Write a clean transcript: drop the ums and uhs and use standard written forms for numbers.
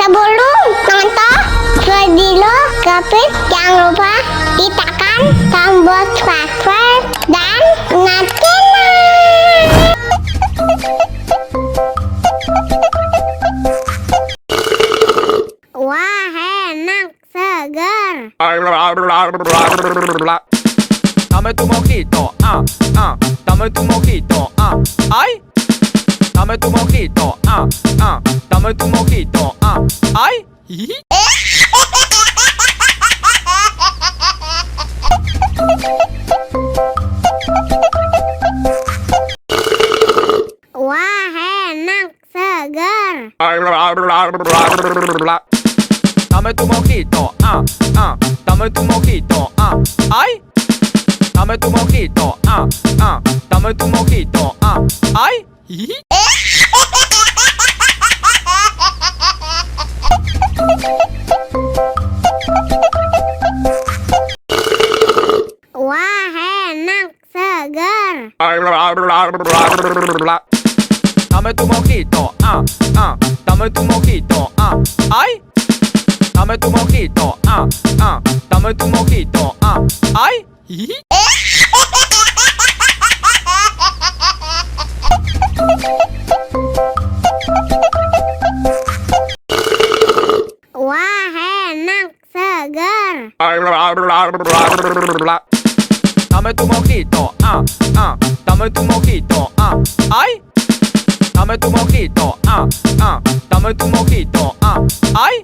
Sebelum nonton video Gavin, jangan lupa ditekan tombol subscribe dan nyalain. Wah, enak segar. Dame tu mojito, dame tu mojito, ay. Dame tu mojito, dame tu mojito, ay. Wah, enak segar. Dame tu mojito, dame tu mojito, ay. Dame tu mojito, dame tu mojito, ay. Wah, enak segar. Dame tu mojito, dame tu mojito, ay. Dame tu mojito, dame tu mojito, ay. Wah, enak segar. Dame tu mojito, dame tu mojito, ay. Dame tu mojito, dame tu mojito, ay.